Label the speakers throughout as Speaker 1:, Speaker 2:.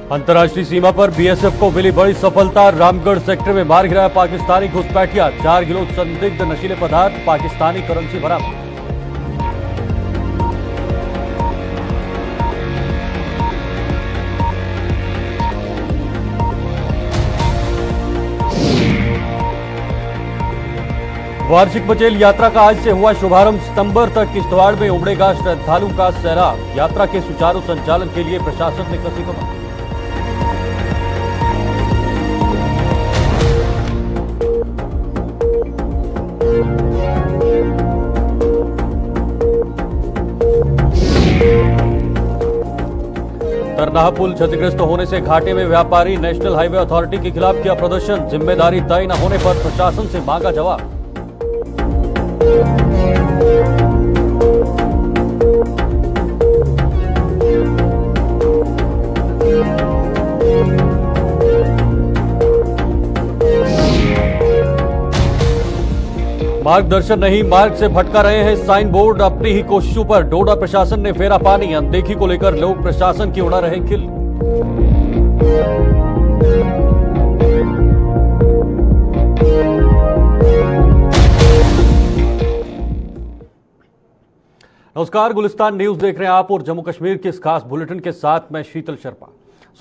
Speaker 1: अंतर्राष्ट्रीय सीमा पर बीएसएफ को मिली बड़ी सफलता। रामगढ़ सेक्टर में मार गिराया पाकिस्तानी घुसपैठिया। 4 किलो संदिग्ध नशीले पदार्थ, पाकिस्तानी करेंसी बरामद। वार्षिक मचेल यात्रा का आज से हुआ शुभारंभ। सितंबर तक किश्तवाड़ में उमड़ेगा श्रद्धालुओं का सैलाब। यात्रा के सुचारू संचालन के लिए प्रशासन ने कसी कमर। तरनाहा पुल क्षतिग्रस्त होने से घाटे में व्यापारी। नेशनल हाईवे अथॉरिटी के खिलाफ किया प्रदर्शन। जिम्मेदारी तय न होने पर प्रशासन से मांगा जवाब। मार्गदर्शन नहीं, मार्ग से भटका रहे हैं साइन बोर्ड। अपनी ही कोशिशों पर डोडा प्रशासन ने फेरा पानी। अनदेखी को लेकर लोग प्रशासन की उड़ा रहे खिल। नमस्कार, गुलिस्तान न्यूज देख रहे हैं आप और जम्मू कश्मीर के इस खास बुलेटिन के साथ मैं शीतल शर्मा।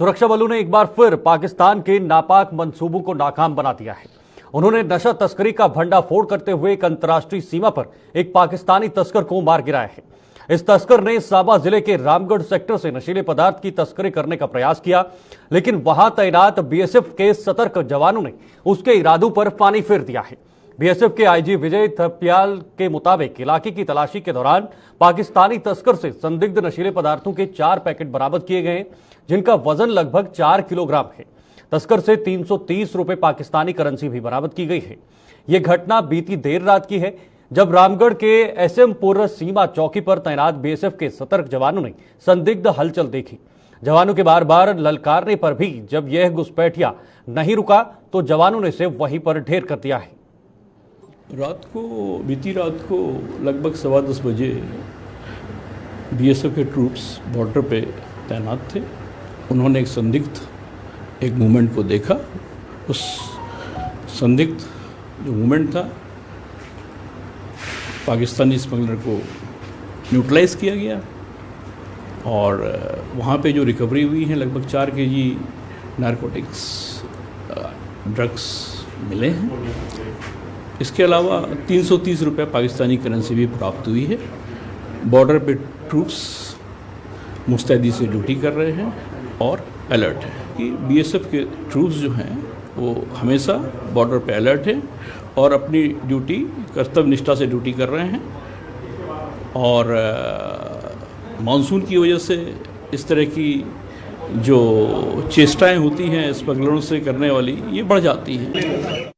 Speaker 1: सुरक्षा बलों ने एक बार फिर पाकिस्तान के नापाक मंसूबों को नाकाम बना दिया है। उन्होंने नशा तस्करी का भंडाफोड़ करते हुए एक अंतर्राष्ट्रीय सीमा पर एक पाकिस्तानी तस्कर को मार गिराया है। इस तस्कर ने साबा जिले के रामगढ़ सेक्टर से नशीले पदार्थ की तस्करी करने का प्रयास किया, लेकिन वहां तैनात बीएसएफ के सतर्क जवानों ने उसके इरादों पर पानी फेर दिया है। बीएसएफ के आईजी विजय थपियाल के मुताबिक इलाके की तलाशी के दौरान पाकिस्तानी तस्कर से संदिग्ध नशीले पदार्थों के 4 पैकेट बरामद किए गए, जिनका वजन लगभग 4 किलोग्राम है। तस्कर से 330 रुपए पाकिस्तानी करेंसी भी बरामद की गई है। यह घटना बीती देर रात की है, जब रामगढ़ के एसएमपुर सीमा चौकी पर तैनात बीएसएफ के सतर्क जवानों ने संदिग्ध हलचल देखी। जवानों के बार बार ललकारने पर भी जब यह घुसपैठिया नहीं रुका तो जवानों ने इसे वहीं पर ढेर कर दिया है।
Speaker 2: बीती रात को लगभग 10:15 बजे बीएसएफ के ट्रूप्स बॉर्डर पे तैनात थे। उन्होंने एक संदिग्ध एक मूवमेंट को देखा। उस संदिग्ध जो मूवमेंट था, पाकिस्तानी स्मगलर को न्यूट्रलाइज किया गया और वहाँ पे जो रिकवरी हुई है लगभग 4 केजी नारकोटिक्स ड्रग्स मिले हैं। इसके अलावा 330 रुपये पाकिस्तानी करेंसी भी प्राप्त हुई है। बॉर्डर पे ट्रूप्स मुस्तैदी से ड्यूटी कर रहे हैं और अलर्ट है कि बीएसएफ के ट्रूप्स जो हैं वो हमेशा बॉर्डर पे अलर्ट हैं और अपनी ड्यूटी कर्तव्य निष्ठा से ड्यूटी कर रहे हैं। और मानसून की वजह से इस तरह की जो चेष्टाएं होती हैं स्मगलरों से करने वाली, ये बढ़ जाती हैं।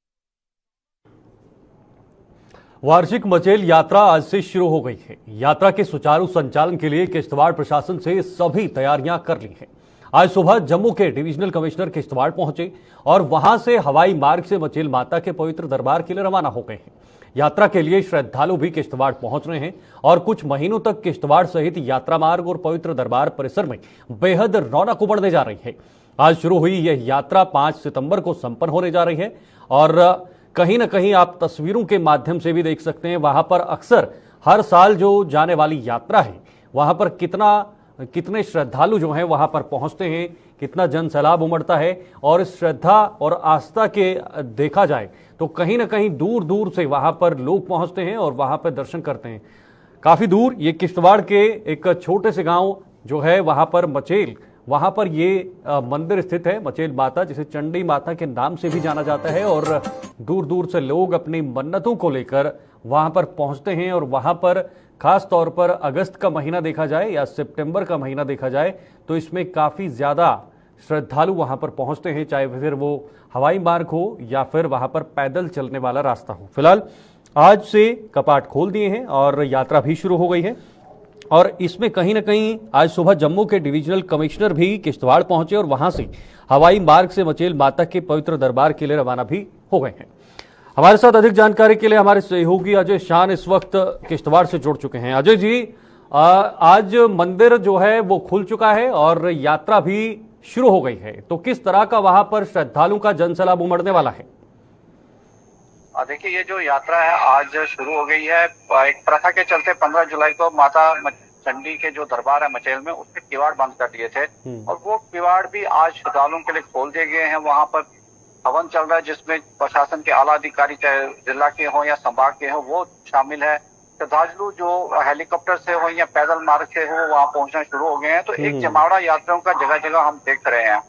Speaker 1: वार्षिक मचेल यात्रा आज से शुरू हो गई है। यात्रा के सुचारू संचालन के लिए किश्तवाड़ प्रशासन से सभी तैयारियां कर ली हैं। आज सुबह जम्मू के डिविजनल कमिश्नर किश्तवाड़ पहुंचे और वहां से हवाई मार्ग से मचेल माता के पवित्र दरबार के लिए रवाना हो गए हैं। यात्रा के लिए श्रद्धालु भी किश्तवाड़ पहुंच रहे हैं और कुछ महीनों तक किश्तवाड़ सहित यात्रा मार्ग और पवित्र दरबार परिसर में बेहद रौनक उमड़ने जा रही है। आज शुरू हुई यह यात्रा 5 सितंबर को संपन्न होने जा रही है और कहीं ना कहीं आप तस्वीरों के माध्यम से भी देख सकते हैं, वहां पर अक्सर हर साल जो जाने वाली यात्रा है वहां पर कितने श्रद्धालु जो हैं वहां पर पहुंचते हैं, कितना जन सैलाब उमड़ता है। और इस श्रद्धा और आस्था के देखा जाए तो कहीं ना कहीं दूर दूर से वहां पर लोग पहुंचते हैं और वहां पर दर्शन करते हैं। काफी दूर ये किश्तवाड़ के एक छोटे से गांव जो है वहां पर मचेल, वहां पर ये मंदिर स्थित है, मचेल माता, जिसे चंडी माता के नाम से भी जाना जाता है। और दूर दूर से लोग अपनी मन्नतों को लेकर वहां पर पहुंचते हैं और वहां पर खास तौर पर अगस्त का महीना देखा जाए या सितंबर का महीना देखा जाए तो इसमें काफी ज्यादा श्रद्धालु वहां पर पहुंचते हैं, चाहे फिर वो हवाई मार्ग हो या फिर वहां पर पैदल चलने वाला रास्ता हो। फिलहाल आज से कपाट खोल दिए हैं और यात्रा भी शुरू हो गई है। और इसमें कहीं ना कहीं आज सुबह जम्मू के डिविजनल कमिश्नर भी किश्तवाड़ पहुंचे और वहां से हवाई मार्ग से मचेल माता के पवित्र दरबार के लिए रवाना भी हो गए हैं। हमारे साथ अधिक जानकारी के लिए हमारे सहयोगी अजय शान इस वक्त किश्तवाड़ से जुड़ चुके हैं। अजय जी, आज मंदिर जो है वो खुल चुका है और यात्रा भी शुरू हो गई है, तो किस तरह का वहां पर श्रद्धालुओं का जनसैलाब उमड़ने वाला है?
Speaker 3: देखिए, ये जो यात्रा है आज शुरू हो गई है। एक प्रथा के चलते 15 जुलाई को माता चंडी के जो दरबार है मचेल में, उसके किवाड़ बंद कर दिए थे और वो किवाड़ भी आज श्रद्धालुओं के लिए खोल दिए गए हैं। वहां पर हवन चल रहा है जिसमें प्रशासन के आला अधिकारी चाहे जिला के हों या संभाग के हों वो शामिल है। श्रद्धालु जो हेलीकॉप्टर से हो या पैदल मार्ग से हो वहां पहुंचना शुरू हो गए हैं। तो एक जमावड़ा यात्राओं का जगह जगह हम देख रहे हैं।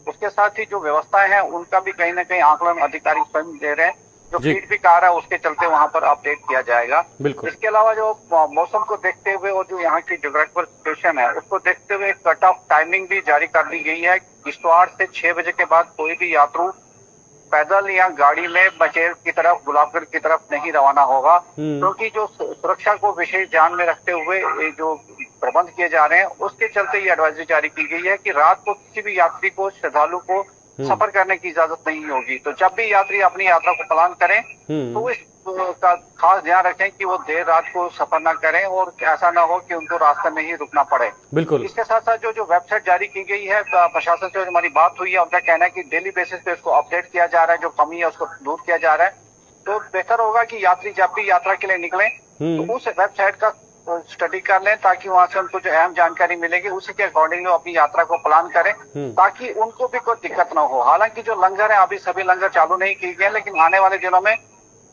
Speaker 3: उसके साथ ही जो व्यवस्थाएं हैं उनका भी कहीं ना कहीं आकलन अधिकारी स्वयं दे रहे हैं। जो फीडबैक आ रहा है उसके चलते वहां पर अपडेट किया जाएगा। इसके अलावा जो मौसम को देखते हुए और जो यहाँ की ज्योग्राफिकल सिचुएशन है उसको देखते हुए एक कट ऑफ टाइमिंग भी जारी कर दी गई है। किश्तवाड़ से 6 बजे के बाद कोई भी यात्रु पैदल या गाड़ी में मचेल की तरफ, गुलाबगढ़ की तरफ नहीं रवाना होगा, क्योंकि जो सुरक्षा को विशेष ध्यान में रखते हुए जो प्रबंध किए जा रहे हैं उसके चलते ये एडवाइजरी जारी की गई है कि रात को किसी भी यात्री को, श्रद्धालु को सफर करने की इजाजत नहीं होगी। तो जब भी यात्री अपनी यात्रा को प्लान करें तो इस का खास ध्यान रखें कि वो देर रात को सफर न करें और ऐसा ना हो कि उनको रास्ते में ही रुकना पड़े।
Speaker 1: बिल्कुल।
Speaker 3: इसके साथ साथ जो वेबसाइट जारी की गई है, प्रशासन से हमारी बात हुई है, उनका कहना है कि डेली बेसिस पे उसको अपडेट किया जा रहा है, जो कमी है उसको दूर किया जा रहा है। तो बेहतर होगा कि यात्री जब भी यात्रा के लिए निकले तो उस वेबसाइट का स्टडी कर लें ताकि वहां से उनको जो अहम जानकारी मिलेगी उसी के अकॉर्डिंग वो अपनी यात्रा को प्लान करें ताकि उनको भी कोई दिक्कत ना हो। हालांकि जो लंगर है अभी सभी लंगर चालू नहीं किए गए, लेकिन आने वाले दिनों में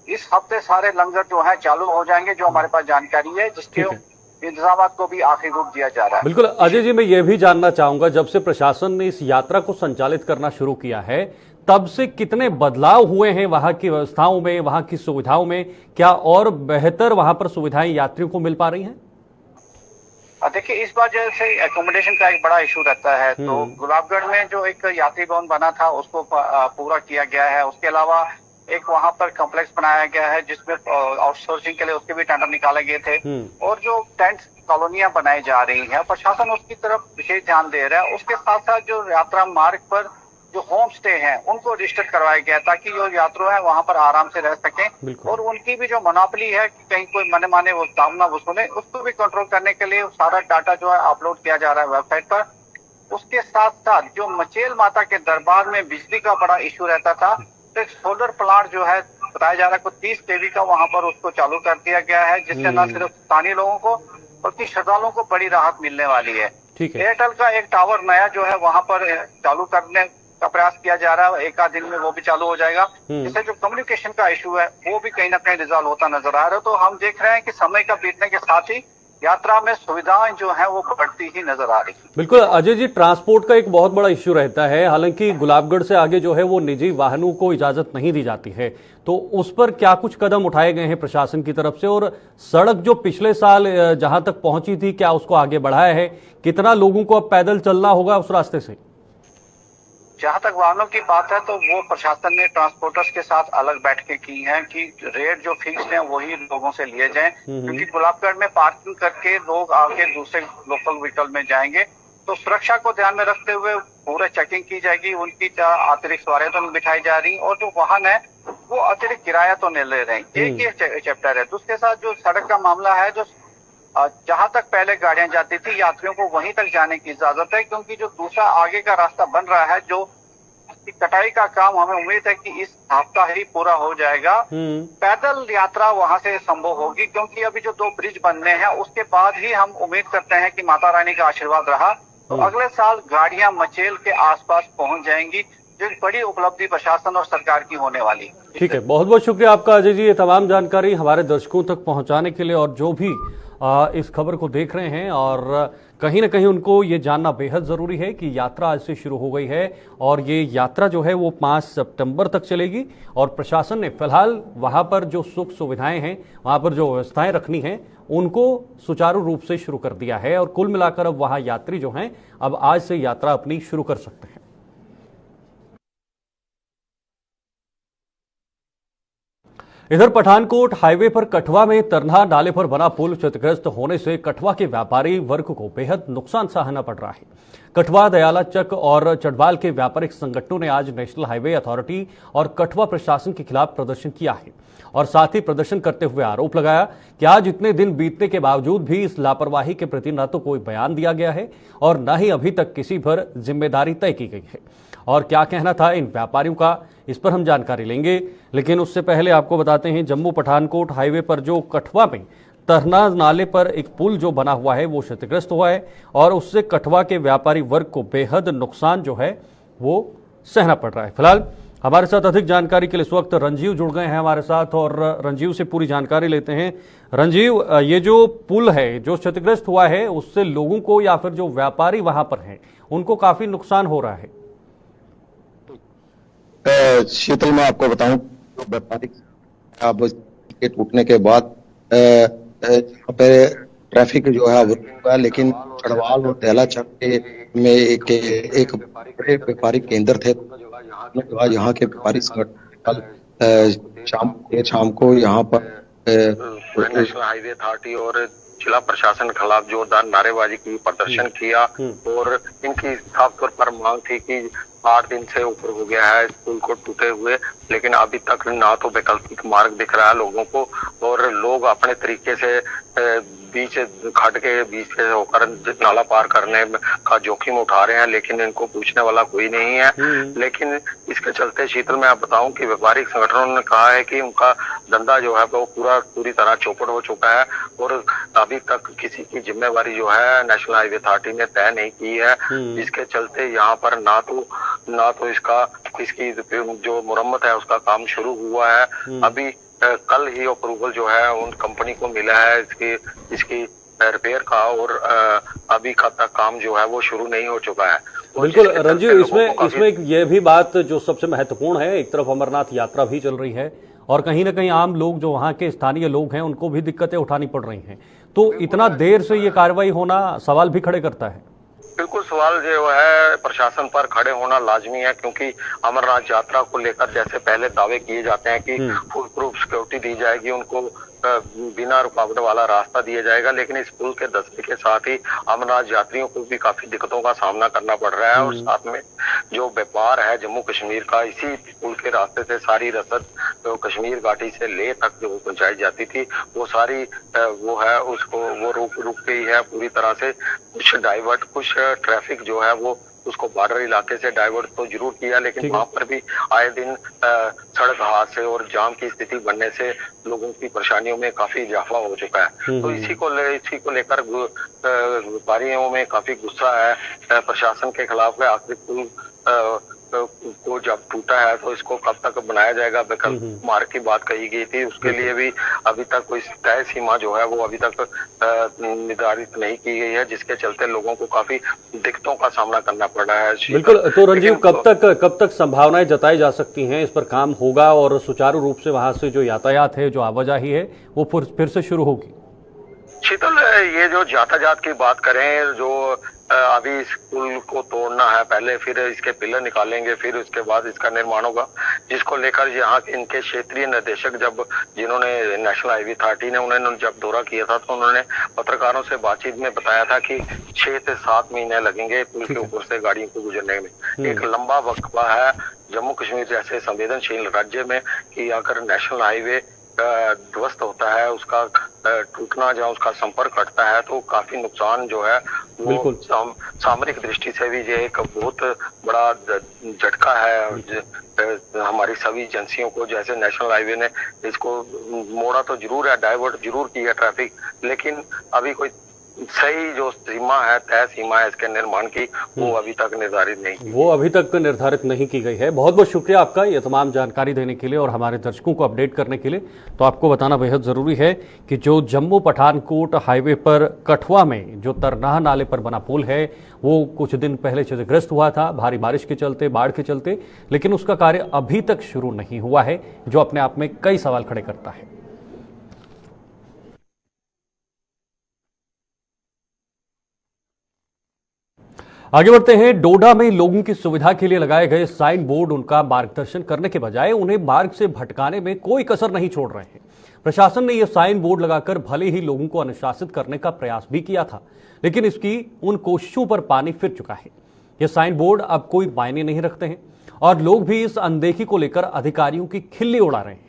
Speaker 3: इस हफ्ते सारे लंगर जो है चालू हो जाएंगे, जो हमारे पास जानकारी है, जिसके इंतजाम को भी आखिरी रूप दिया जा रहा है।
Speaker 1: बिल्कुल अजय जी, मैं ये भी जानना चाहूंगा, जब से प्रशासन ने इस यात्रा को संचालित करना शुरू किया है तब से कितने बदलाव हुए हैं वहां की व्यवस्थाओं में, वहां की सुविधाओं में? क्या और बेहतर वहां पर सुविधाएं यात्रियों को मिल पा रही हैं?
Speaker 3: देखिए, इस बार जैसे एकोमोडेशन का एक बड़ा इशू रहता है, तो गुलाबगढ़ में जो एक यात्री भवन बना था उसको पूरा किया गया है। उसके अलावा एक वहां पर कॉम्प्लेक्स बनाया गया है जिसमें आउटसोर्सिंग के लिए उसके भी टेंडर निकाले गए थे और जो टेंट कॉलोनियां बनाई जा रही हैं प्रशासन उसकी तरफ विशेष ध्यान दे रहा है। उसके साथ साथ जो यात्रा मार्ग पर जो होम स्टे हैं उनको रजिस्टर करवाया गया ताकि जो यात्रु है वहां पर आराम से रह सकें और उनकी भी जो मोनोपोली है कि कहीं कोई मने माने वो दाम ना वसूले, उसको भी कंट्रोल करने के लिए सारा डाटा जो है अपलोड किया जा रहा है वेबसाइट पर। उसके साथ साथ जो मचेल माता के दरबार में बिजली का बड़ा इशू रहता था, तो एक सोलर प्लांट जो है बताया जा रहा है 30 kV का वहां पर उसको चालू कर दिया गया है, जिससे न सिर्फ स्थानीय लोगों को बल्कि श्रद्धालुओं को बड़ी राहत मिलने वाली है। एयरटेल का एक टावर नया जो है वहां पर चालू करने का प्रयास किया जा रहा है, एक आध दिन में वो भी चालू हो जाएगा, जिससे जो कम्युनिकेशन का इशू है वो भी कहीं ना कहीं रिजॉल्व होता नजर आ रहा है। तो हम देख रहे हैं कि समय का बीतने के साथ ही यात्रा में सुविधाएं जो है वो बढ़ती ही नजर आ रही है।
Speaker 1: बिल्कुल अजय जी, ट्रांसपोर्ट का एक बहुत बड़ा इश्यू रहता है। हालांकि गुलाबगढ़ से आगे जो है वो निजी वाहनों को इजाजत नहीं दी जाती है, तो उस पर क्या कुछ कदम उठाए गए हैं प्रशासन की तरफ से? और सड़क जो पिछले साल जहां तक पहुंची थी, क्या उसको आगे बढ़ाया है? कितना लोगों को अब पैदल चलना होगा उस रास्ते से?
Speaker 3: जहां तक वाहनों की बात है तो वो प्रशासन ने ट्रांसपोर्टर्स के साथ अलग बैठकें की हैं कि रेट जो फिक्स हैं वही लोगों से लिए जाएं, क्योंकि गुलाबगढ़ में पार्किंग करके लोग आके दूसरे लोकल व्हीकल में जाएंगे। तो सुरक्षा को ध्यान में रखते हुए पूरा चेकिंग की जाएगी, उनकी अतिरिक्त सवारियां तो बिठाई जा रही और जो वाहन है वो अतिरिक्त किराया तो नहीं ले रहे हैं। एक ही चैप्टर है। उसके साथ जो सड़क का मामला है, जो जहां तक पहले गाड़ियां जाती थी यात्रियों को वहीं तक जाने की इजाजत है, क्योंकि जो दूसरा आगे का रास्ता बन रहा है जो कटाई का काम हमें उम्मीद है कि इस हफ्ता ही पूरा हो जाएगा। पैदल यात्रा वहां से संभव होगी, क्योंकि अभी जो 2 ब्रिज बनने हैं उसके बाद ही हम उम्मीद करते हैं कि माता रानी का आशीर्वाद रहा तो अगले साल गाड़ियां मचेल के आसपास पहुंच जाएंगी, जो एक बड़ी उपलब्धि प्रशासन और सरकार की होने वाली।
Speaker 1: ठीक है, बहुत बहुत शुक्रिया आपका अजय जी, ये तमाम जानकारी हमारे दर्शकों तक पहुंचाने के लिए। और जो भी इस खबर को देख रहे हैं और कहीं ना कहीं उनको ये जानना बेहद ज़रूरी है कि यात्रा आज से शुरू हो गई है और ये यात्रा जो है वो 5 सितंबर तक चलेगी। और प्रशासन ने फिलहाल वहाँ पर जो सुख सुविधाएं हैं, वहाँ पर जो व्यवस्थाएं रखनी हैं, उनको सुचारू रूप से शुरू कर दिया है। और कुल मिलाकर अब वहाँ यात्री जो हैं अब आज से यात्रा अपनी शुरू कर सकते हैं। इधर पठानकोट हाईवे पर कठवा में तरनाह नाले पर बना पुल क्षतिग्रस्त होने से कठवा के व्यापारी वर्ग को बेहद नुकसान सहना पड़ रहा है। कठवा, दयाला चक और चटवाल के व्यापारिक संगठनों ने आज नेशनल हाईवे अथॉरिटी और कठवा प्रशासन के खिलाफ प्रदर्शन किया है और साथ ही प्रदर्शन करते हुए आरोप लगाया कि आज इतने दिन बीतने के बावजूद भी इस लापरवाही के प्रति न तो कोई बयान दिया गया है और न ही अभी तक किसी पर जिम्मेदारी तय की गई है। और क्या कहना था इन व्यापारियों का, इस पर हम जानकारी लेंगे, लेकिन उससे पहले आपको बताते हैं जम्मू पठानकोट हाईवे पर जो कठवा में तरनाह नाले पर एक पुल जो बना हुआ है वो क्षतिग्रस्त हुआ है और उससे कठवा के व्यापारी वर्ग को बेहद नुकसान जो है वो सहना पड़ रहा है। फिलहाल हमारे साथ अधिक जानकारी के लिए इस वक्त रंजीव जुड़ गए हैं हमारे साथ और रंजीव से पूरी जानकारी लेते हैं। रंजीव, ये जो पुल है जो क्षतिग्रस्त हुआ है उससे लोगों को या फिर जो व्यापारी वहां पर हैं उनको काफी नुकसान हो रहा है।
Speaker 4: शीतल, मैं आपको बताऊं तो व्यापारिक अब के टूटने के बाद यहाँ पे ट्रैफिक जो है वो रुका, लेकिन चढ़वाल और दयाला चक में एक बड़े व्यापारिक केंद्र थे। यहाँ के व्यापारी संगठन कल शाम को यहाँ पर
Speaker 5: नेशनल हाईवे अथॉरिटी और जिला प्रशासन के खिलाफ जोरदार नारेबाजी की, प्रदर्शन किया और इनकी साफ तौर पर मांग थी कि 8 दिन से ऊपर हो गया है इस पुल को टूटे हुए, लेकिन अभी तक ना तो वैकल्पिक मार्ग दिख रहा है लोगों को और लोग अपने तरीके से बीच खड्ड के बीच से होकर नाला पार करने का जोखिम उठा रहे हैं, लेकिन इनको पूछने वाला कोई नहीं है। लेकिन इसके चलते शीतल मैं आप बताऊं कि व्यापारिक संगठनों ने कहा है कि उनका धंधा जो है वो पूरी तरह चौपट हो चुका है और अभी तक किसी की जिम्मेवारी जो है नेशनल हाईवे अथॉरिटी ने तय नहीं की है, जिसके चलते यहाँ पर ना तो इसकी जो मुरम्मत है उसका काम शुरू हुआ है। अभी कल ही अप्रूवल जो है उन कंपनी को मिला है इसकी रिपेयर का और अभी का तक काम जो है वो शुरू नहीं हो चुका है।
Speaker 1: बिल्कुल रंजीव, इसमें यह भी बात जो सबसे महत्वपूर्ण है, एक तरफ अमरनाथ यात्रा भी चल रही है और कहीं ना कहीं आम लोग जो वहाँ के स्थानीय लोग हैं उनको भी दिक्कतें उठानी पड़ रही हैं, तो इतना देर से ये कार्रवाई होना सवाल भी खड़े करता है।
Speaker 5: बिल्कुल, सवाल जो है प्रशासन पर खड़े होना लाजमी है, क्योंकि अमरनाथ यात्रा को लेकर जैसे पहले दावे किए जाते हैं कि फुल प्रूफ सिक्योरिटी दी जाएगी, उनको बिना रुकावट वाला रास्ता दिया जाएगा, लेकिन इस पुल के धंसने के साथ ही अमरनाथ यात्रियों को भी काफी दिक्कतों का सामना करना पड़ रहा है और साथ में जो व्यापार है जम्मू कश्मीर का, इसी पुल के रास्ते से सारी रसद जो कश्मीर घाटी से लेह तक जो पहुंचाई जाती थी वो सारी वो है उसको वो रुक गई है पूरी तरह से। कुछ ट्रैफिक जो है वो उसको बॉर्डर इलाके से डाइवर्ट तो जरूर किया, लेकिन वहां पर भी आए दिन सड़क हादसे और जाम की स्थिति बनने से लोगों की परेशानियों में काफी इजाफा हो चुका है। तो इसी को लेकर व्यापारियों में काफी गुस्सा है प्रशासन के खिलाफ। आखिर पुल को जब टूटा है तो इसको कब तक बनाया जाएगा, विकल्प मार्ग की बात कही गई थी, उसके लिए भी अभी तक कोई तय सीमा जो है वो अभी तक निर्धारित नहीं की गई है, जिसके चलते लोगों को काफी दिक्कतों का सामना करना पड़ रहा है।
Speaker 1: बिल्कुल, तो रंजीव कब तक संभावनाएं जताई जा सकती हैं इस पर काम होगा और सुचारू रूप से वहां से जो यातायात है, जो आवाजाही है वो फिर से शुरू होगी?
Speaker 5: शीतल, ये जो यातायात की बात करें, जो अभी इस पुल को तोड़ना है पहले, फिर इसके पिलर निकालेंगे, फिर उसके बाद इसका निर्माण होगा, जिसको लेकर यहाँ इनके क्षेत्रीय निदेशक जिन्होंने नेशनल हाईवे अथॉरिटी ने उन्होंने जब दौरा किया था तो उन्होंने पत्रकारों से बातचीत में बताया था कि 6 से 7 महीने लगेंगे पुल के ऊपर से गाड़ियों को गुजरने में। एक लंबा वक्फा है जम्मू कश्मीर जैसे संवेदनशील राज्य में कि अगर नेशनल हाईवे ध्वस्त होता है, उसका टूटना या उसका संपर्क कटता है तो काफी नुकसान जो है वो सामरिक दृष्टि से भी ये एक बहुत बड़ा झटका है हमारी सभी एजेंसियों को। जैसे नेशनल हाईवे ने इसको मोड़ा तो जरूर है, डाइवर्ट जरूर किया ट्रैफिक, लेकिन अभी कोई सही जो सीमा है, तय सीमा है इसके निर्माण की, वो अभी तक निर्धारित नहीं की गई है। बहुत बहुत शुक्रिया आपका ये तमाम जानकारी देने के लिए और हमारे दर्शकों को अपडेट करने के लिए। तो आपको बताना बेहद ज़रूरी है कि जो जम्मू पठानकोट हाईवे पर कठवा में जो तरनाह नाले पर बना पुल है वो कुछ दिन पहले क्षतिग्रस्त हुआ था भारी बारिश के चलते, बाढ़ के चलते, लेकिन उसका कार्य अभी तक शुरू नहीं हुआ है, जो अपने आप में कई सवाल खड़े करता है।
Speaker 1: आगे बढ़ते हैं। डोडा में लोगों की सुविधा के लिए लगाए गए साइन बोर्ड उनका मार्गदर्शन करने के बजाय उन्हें मार्ग से भटकाने में कोई कसर नहीं छोड़ रहे हैं। प्रशासन ने यह साइन बोर्ड लगाकर भले ही लोगों को अनुशासित करने का प्रयास भी किया था, लेकिन इसकी उन कोशिशों पर पानी फिर चुका है। ये साइन बोर्ड अब कोई मायने नहीं रखते हैं और लोग भी इस अनदेखी को लेकर अधिकारियों की खिल्ली उड़ा रहे हैं।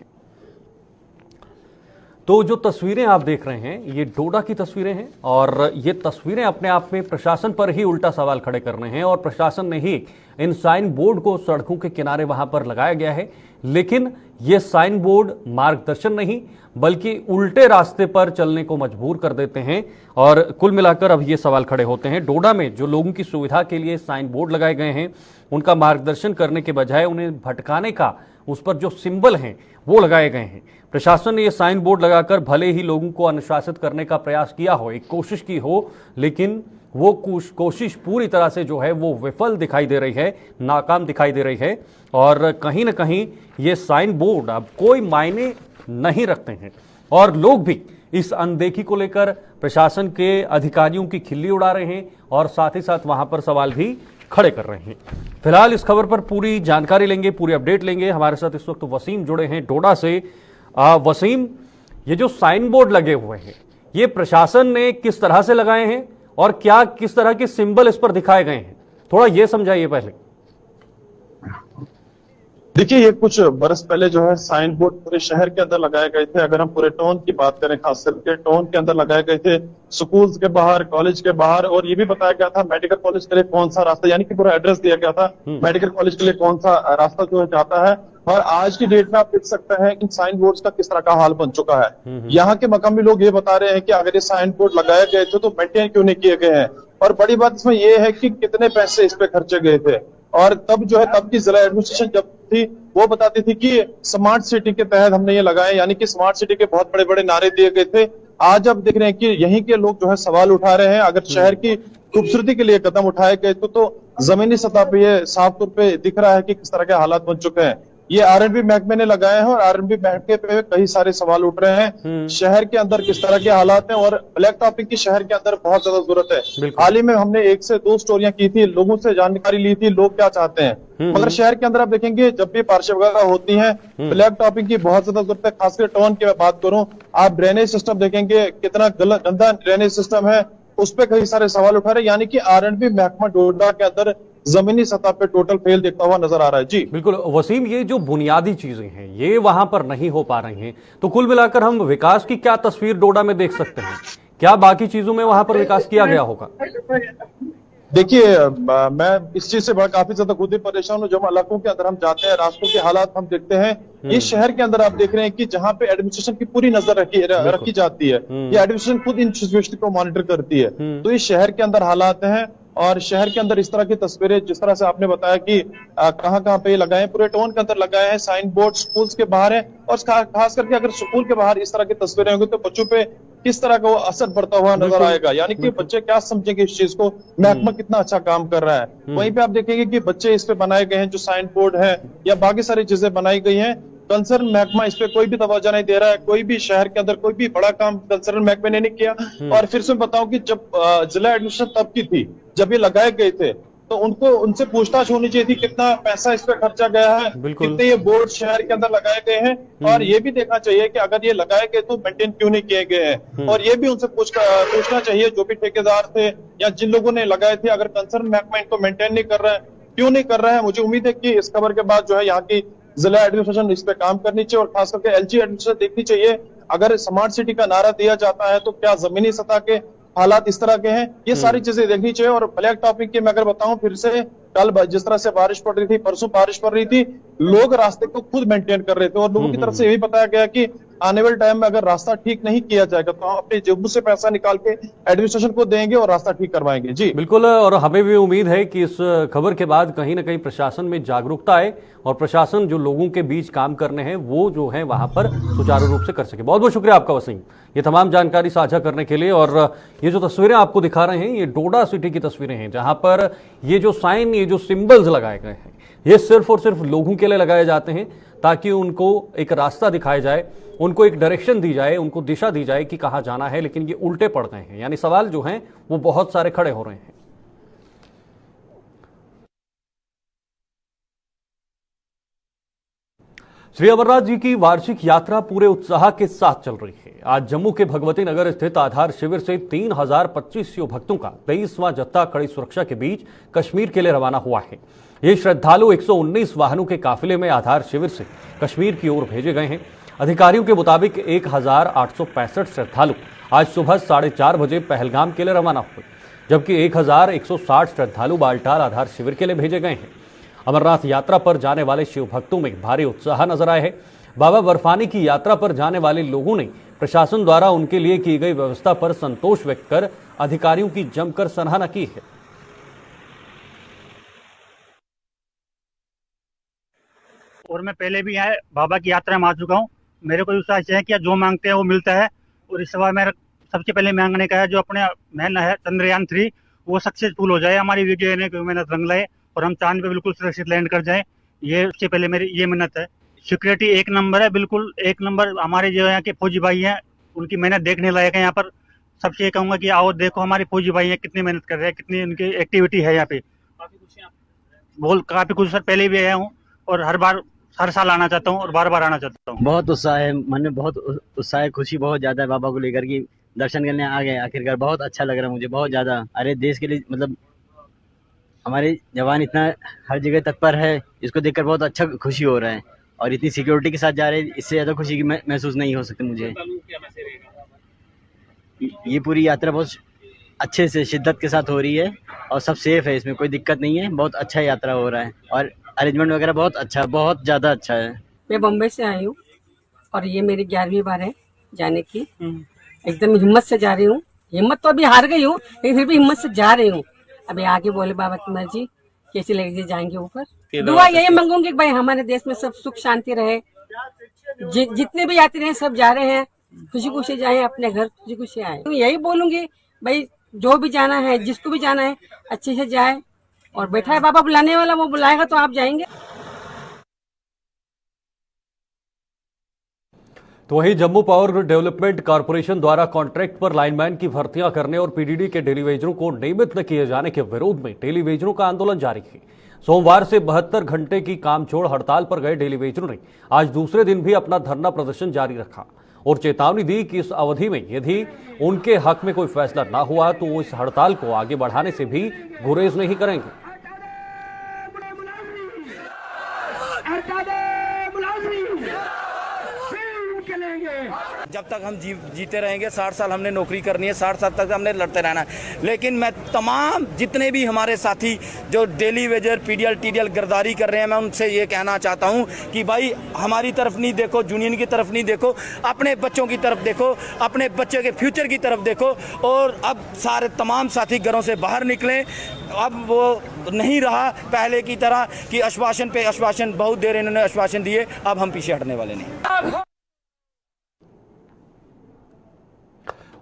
Speaker 1: तो जो तस्वीरें आप देख रहे हैं ये डोडा की तस्वीरें हैं और ये तस्वीरें अपने आप में प्रशासन पर ही उल्टा सवाल खड़े कर रहे हैं और प्रशासन ने ही इन साइन बोर्ड को सड़कों के किनारे वहां पर लगाया गया है, लेकिन ये साइन बोर्ड मार्गदर्शन नहीं बल्कि उल्टे रास्ते पर चलने को मजबूर कर देते हैं। और कुल मिलाकर अब ये सवाल खड़े होते हैं, डोडा में जो लोगों की सुविधा के लिए साइन बोर्ड लगाए गए हैं उनका मार्गदर्शन करने के बजाय उन्हें भटकाने का उस पर जो सिंबल हैं वो लगाए गए हैं। प्रशासन ने यह साइन बोर्ड लगाकर भले ही लोगों को अनुशासित करने का प्रयास किया हो, एक कोशिश की हो, लेकिन वो कोशिश पूरी तरह से जो है वो विफल दिखाई दे रही है, नाकाम दिखाई दे रही है। और कहीं ना कहीं ये साइन बोर्ड अब कोई मायने नहीं रखते हैं और लोग भी इस अनदेखी को लेकर प्रशासन के अधिकारियों की खिल्ली उड़ा रहे हैं और साथ ही साथ वहां पर सवाल भी खड़े कर रहे हैं। फिलहाल इस खबर पर पूरी जानकारी लेंगे, पूरी अपडेट लेंगे। हमारे साथ इस वक्त वसीम जुड़े हैं डोडा से। वसीम, ये जो साइन बोर्ड लगे हुए हैं ये प्रशासन ने किस तरह से लगाए हैं और क्या किस तरह के सिंबल इस पर दिखाए गए हैं, थोड़ा ये समझाइए पहले।
Speaker 6: देखिए, ये कुछ बरस पहले जो है साइन बोर्ड पूरे शहर के अंदर लगाए गए थे। अगर हम पूरे टाउन की बात करें, खास करके टाउन के अंदर लगाए गए थे, स्कूल्स के बाहर, कॉलेज के बाहर, और ये भी बताया गया था मेडिकल कॉलेज के लिए कौन सा रास्ता, यानी कि पूरा एड्रेस दिया गया था मेडिकल कॉलेज के लिए कौन सा रास्ता जो है जाता है। और आज की डेट में आप देख सकते हैं इन साइन बोर्ड्स का किस तरह का हाल बन चुका है। यहाँ के मकामी लोग ये बता रहे हैं कि अगर ये साइन बोर्ड लगाए गए थे तो मेंटेन क्यों नहीं किए गए हैं, और बड़ी बात इसमें यह है कि कितने पैसे इस पे खर्चे गए थे। और तब जो है तब की जिला एडमिनिस्ट्रेशन जब थी वो बताती थी कि स्मार्ट सिटी के तहत हमने ये लगाए, यानी कि स्मार्ट सिटी के बहुत बड़े बड़े नारे दिए गए थे। आज अब देख रहे हैं कि यहीं के लोग जो है सवाल उठा रहे हैं। अगर शहर की खूबसूरती के लिए कदम उठाए गए तो जमीनी सतह पे ये साफ तौर पे दिख रहा है कि किस तरह के हालात बन चुके हैं। ये आरएनबी महकमे ने लगाए हैं और आरएनबी महकमे पे कई सारे सवाल उठ रहे हैं। शहर के अंदर किस तरह के हालात हैं और ब्लैक टॉपिंग की शहर के अंदर बहुत ज्यादा जरूरत है। हाल ही में हमने 1 से 2 स्टोरियां की थी, लोगों से जानकारी ली थी लोग क्या चाहते हैं। मगर शहर के अंदर आप देखेंगे जब भी बारिश वगैरह होती है ब्लैक टॉपिंग की बहुत ज्यादा जरूरत है। खासकर टाउन की मैं बात करूं, आप ड्रेनेज सिस्टम देखेंगे कितना गंदा ड्रेनेज सिस्टम है, उस पर कई सारे सवाल उठा रहे हैं। यानी कि आरएनबी महकमा डोडा के अंदर जमीनी सतह पे टोटल फेल दिखता हुआ नजर आ रहा है। जी
Speaker 1: बिल्कुल वसीम, ये जो बुनियादी चीजें हैं ये वहां पर नहीं हो पा रही हैं, तो कुल मिलाकर हम विकास की क्या तस्वीर डोडा में देख सकते हैं? क्या बाकी चीजों में वहां पर विकास किया गया होगा?
Speaker 6: देखिए, मैं इस चीज से बड़ा काफी ज्यादा खुद ही परेशान हूँ। जब इलाकों के अंदर हम जाते हैं, रास्तों के हालात हम देखते हैं, इस शहर के अंदर आप देख रहे हैं कि जहाँ पे एडमिनिस्ट्रेशन की पूरी नजर रखी जाती है, ये एडमिनिस्ट्रेशन खुद इन सिचुएशन को मॉनिटर करती है। तो इस शहर के अंदर हालात हैं और शहर के अंदर इस तरह की तस्वीरें, जिस तरह से आपने बताया कि कहाँ पे लगाए, पूरे टाउन के अंदर लगाए हैं साइन बोर्ड, स्कूल्स के बाहर है। और खास करके अगर स्कूल के बाहर इस तरह की तस्वीरें होंगी तो बच्चों पे किस तरह का वो असर पड़ता हुआ नजर आएगा। यानी कि बच्चे क्या समझेंगे इस चीज को, महकमा कितना अच्छा काम कर रहा है। वहीं पे आप देखेंगे कि बच्चे इस पे बनाए गए हैं जो साइन बोर्ड है या बाकी सारी चीजें बनाई गई हैं, कंसर्न महकमा इस पे कोई भी तवज्जो नहीं दे रहा है। कोई भी शहर के अंदर कोई भी बड़ा काम कंसर्न महकमे ने नहीं किया। और फिर से बताऊं कि जब जिला एडमिनिस्ट्रेशन तब की थी जब ये लगाए गए थे तो उनसे पूछताछ होनी चाहिए थी कितना पैसा इस पे खर्चा गया है, कितने ये बोर्ड शहर के अंदर लगाए गए हैं, और ये भी देखना चाहिए कि अगर ये लगाए गए तो मेंटेन क्यों नहीं किए गए हैं। और ये भी उनसे पूछना चाहिए जो भी ठेकेदार थे या जिन लोगों ने लगाए थे, अगर कंसर्न महकमा इनको मेंटेन नहीं कर रहा है, क्यों नहीं कर रहा है। मुझे उम्मीद है कि इस खबर के बाद जो है यहाँ की जिला एडमिनिस्ट्रेशन इस पे काम करनी चाहिए और खास करके एलजी एडमिनिस्ट्रेशन देखनी चाहिए। अगर स्मार्ट सिटी का नारा दिया जाता है तो क्या जमीनी सतह के हालात इस तरह के हैं, ये सारी चीजें देखनी चाहिए। और ब्लैक टॉपिक की मैं अगर बताऊं फिर से, कल जिस तरह से बारिश पड़ रही थी, परसों बारिश पड़ रही थी, लोग रास्ते को खुद मेंटेन कर रहे थे और लोगों की तरफ से यही बताया गया कि आने वाले टाइम में अगर रास्ता ठीक नहीं किया जाएगा तो हम अपने जेबों से पैसा निकाल के एडमिनिस्ट्रेशन को देंगे और रास्ता ठीक करवाएंगे। जी
Speaker 1: बिल्कुल, और हमें भी उम्मीद है कि इस खबर के बाद कहीं ना कहीं प्रशासन में जागरूकता आए और प्रशासन जो लोगों के बीच काम करने हैं वो जो है वहां पर सुचारू रूप से कर सके। बहुत बहुत शुक्रिया आपका वसीम, ये तमाम जानकारी साझा करने के लिए। और ये जो तस्वीरें आपको दिखा रहे हैं ये डोडा सिटी की तस्वीरें हैं, जहां पर ये जो साइन, ये जो सिंबल्स लगाए गए हैं ये सिर्फ और सिर्फ लोगों के लिए लगाए जाते हैं ताकि उनको एक रास्ता दिखाया जाए, उनको एक डायरेक्शन दी जाए, उनको दिशा दी जाए कि कहाँ जाना है। लेकिन ये उल्टे पड़ गए हैं, यानी सवाल जो हैं वो बहुत सारे खड़े हो रहे हैं। श्री अमरनाथ जी की वार्षिक यात्रा पूरे उत्साह के साथ चल रही है। आज जम्मू के भगवती नगर स्थित आधार शिविर से 3025 शिव भक्तों का 23वां जत्था कड़ी सुरक्षा के बीच कश्मीर के लिए रवाना हुआ है। ये श्रद्धालु 119 वाहनों के काफिले में आधार शिविर से कश्मीर की ओर भेजे गए हैं। अधिकारियों के मुताबिक 1865 श्रद्धालु आज सुबह 4:30 बजे पहलगाम के लिए रवाना हुए, जबकि 1160 श्रद्धालु बालटाल आधार शिविर के लिए भेजे गए हैं। अमरनाथ यात्रा पर जाने वाले शिव भक्तों में भारी उत्साह नजर आया है। बाबा बर्फानी की यात्रा पर जाने वाले लोगों ने प्रशासन द्वारा उनके लिए की गई व्यवस्था पर संतोष व्यक्त कर अधिकारियों की जमकर सराहना की है।
Speaker 7: और मैं पहले भी यहाँ बाबा की यात्रा में आ चुका हूँ। मेरे को उत्साह है कि जो मांगते हैं वो मिलता है। और इस बार मेरा सबसे पहले मांगने का है जो अपने महन है चंद्रयान 3 वो सक्सेसफुल हो जाए, हमारी वीडियो ने मेहनत रंग लाए और हम चांद पे बिल्कुल सुरक्षित लैंड कर जाएं। ये सबसे पहले मेरी ये मिन्नत है। सिक्योरिटी 1 नंबर है, बिल्कुल 1 नंबर। हमारे जो यहाँ के फौजी भाई हैं उनकी मेहनत देखने लायक है। यहाँ पर सबसे ये कहूँगा कि आओ देखो हमारे फौजी भाई हैं कितनी मेहनत कर रहे हैं, कितनी उनकी एक्टिविटी है यहाँ पे। काफी कुछ सर पहले भी आया हूँ और हर साल आना चाहता हूँ और बार आना चाहता हूँ।
Speaker 8: बहुत उत्साह है, मन में बहुत उत्साह है, खुशी बहुत ज्यादा है बाबा को लेकर के दर्शन करने आ गए आखिरकार। बहुत अच्छा लग रहा है मुझे, बहुत ज्यादा। अरे देश के लिए मतलब हमारे जवान इतना हर जगह तत्पर है, इसको देखकर बहुत अच्छा खुशी हो रहा है। और इतनी सिक्योरिटी के साथ जा रहे हैं, इससे ज्यादा खुशी की महसूस नहीं हो सकती मुझे। ये पूरी यात्रा बहुत अच्छे से शिद्दत के साथ हो रही है और सब सेफ है, इसमें कोई दिक्कत नहीं है। बहुत अच्छा यात्रा हो रहा है और अरेंजमेंट वगैरह बहुत अच्छा, बहुत ज्यादा अच्छा है।
Speaker 9: मैं बम्बई से आई हूँ और ये मेरी 11वीं बार है जाने की। एकदम हिम्मत से जा रही हूँ। हिम्मत तो अभी हार गई हूँ लेकिन फिर भी हिम्मत से जा रही हूँ। अभी आगे बोले बाबा की मर्जी, कैसे लेके जाएंगे ऊपर। दुआ यही मांगूंगी कि भाई हमारे देश में सब सुख शांति रहे। जितने भी यात्री हैं सब जा रहे हैं, खुशी खुशी जाए अपने घर, खुशी खुशी आए। तो यही बोलूंगी भाई जो भी जाना है, जिसको भी जाना है अच्छे से जाए। और बैठा है बाबा बुलाने वाला, वो बुलाएगा तो आप जाएंगे।
Speaker 1: तो वहीं जम्मू पावर डेवलपमेंट कॉर्पोरेशन द्वारा कॉन्ट्रैक्ट पर लाइनमैन की भर्तियां करने और पीडीडी के टेलीवेजरों को नियमित न किए जाने के विरोध में टेलीवेजरों का आंदोलन जारी है। सोमवार से 72 घंटे की कामचोड़ हड़ताल पर गए टेलीवेजरों ने आज दूसरे दिन भी अपना धरना प्रदर्शन जारी रखा और चेतावनी दी कि इस अवधि में यदि उनके हक में कोई फैसला न हुआ तो वो इस हड़ताल को आगे बढ़ाने से भी गुरेज नहीं करेंगे।
Speaker 10: जब तक हम जीते रहेंगे, 60 साल हमने नौकरी करनी है, 60 साल तक हमने लड़ते रहना है। लेकिन मैं तमाम जितने भी हमारे साथी जो daily Vaser PDL TDL Girdhari कर रहे हैं, मैं उनसे ये कहना चाहता हूं कि भाई हमारी तरफ नहीं देखो, यूनियन की तरफ नहीं देखो, अपने बच्चों की तरफ देखो, अपने बच्चे के फ्यूचर की तरफ देखो। और अब सारे तमाम साथी घरों से बाहर निकलें। अब वो नहीं रहा पहले की तरह कि आश्वासन पे आश्वासन, बहुत देर इन्होंने आश्वासन दिए, अब हम पीछे हटने वाले नहीं।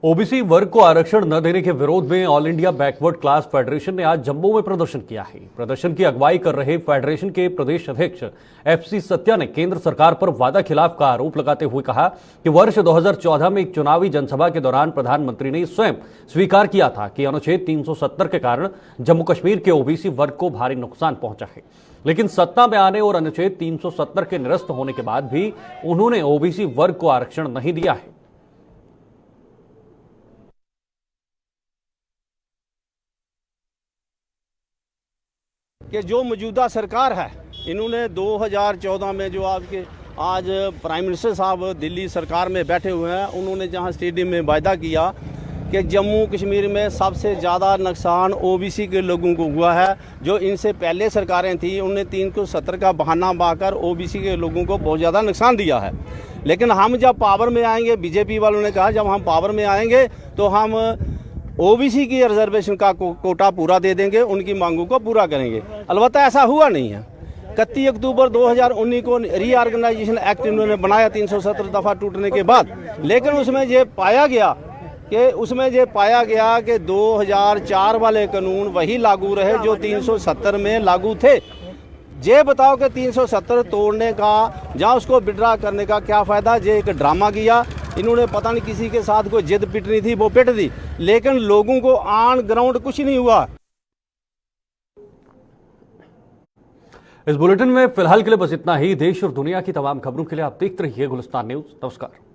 Speaker 1: ओबीसी वर्ग को आरक्षण न देने के विरोध में all India backward class federation ने आज जम्मू में प्रदर्शन किया है। प्रदर्शन की अगुवाई कर रहे फेडरेशन के प्रदेश अध्यक्ष एफसी सत्या ने केंद्र सरकार पर वादा खिलाफ का आरोप लगाते हुए कहा कि वर्ष 2014 में एक चुनावी जनसभा के दौरान प्रधानमंत्री ने स्वयं स्वीकार किया था कि अनुच्छेद 370 के कारण जम्मू कश्मीर के ओबीसी वर्ग को भारी नुकसान पहुंचा है। लेकिन सत्ता में आने और अनुच्छेद 370 के निरस्त होने के बाद भी उन्होंने ओबीसी वर्ग को आरक्षण नहीं दिया है।
Speaker 11: कि जो मौजूदा सरकार है, इन्होंने 2014 में जो आपके आज प्राइम मिनिस्टर साहब दिल्ली सरकार में बैठे हुए हैं, उन्होंने जहां स्टेडियम में वायदा किया कि जम्मू कश्मीर में सबसे ज़्यादा नुकसान ओबीसी के लोगों को हुआ है। जो इनसे पहले सरकारें थी उन्होंने 370 का बहाना बाकर ओबीसी के लोगों को बहुत ज़्यादा नुकसान दिया है। लेकिन हम जब पावर में आएंगे, बीजेपी वालों ने कहा जब हम पावर में आएंगे तो हम ओबीसी की रिजर्वेशन का कोटा पूरा दे देंगे, उनकी मांगों को पूरा करेंगे। अलबत्ता ऐसा हुआ नहीं है। 31 अक्टूबर 2019 को रीऑर्गेनाइजेशन एक्ट इन्होंने बनाया 370 दफ़ा टूटने के बाद। लेकिन उसमें ये पाया गया कि 2004 वाले कानून वही लागू रहे जो 370 में लागू थे। ये बताओ कि 370 तोड़ने का या उसको विड्रा करने का क्या फ़ायदा। ये एक ड्रामा किया इन्होंने, पता नहीं किसी के साथ कोई जिद पिटनी थी वो पिट दी, लेकिन लोगों को ऑन ग्राउंड कुछ नहीं हुआ।
Speaker 1: इस बुलेटिन में फिलहाल के लिए बस इतना ही। देश और दुनिया की तमाम खबरों के लिए आप देखते रहिए गुलिस्तान न्यूज। नमस्कार।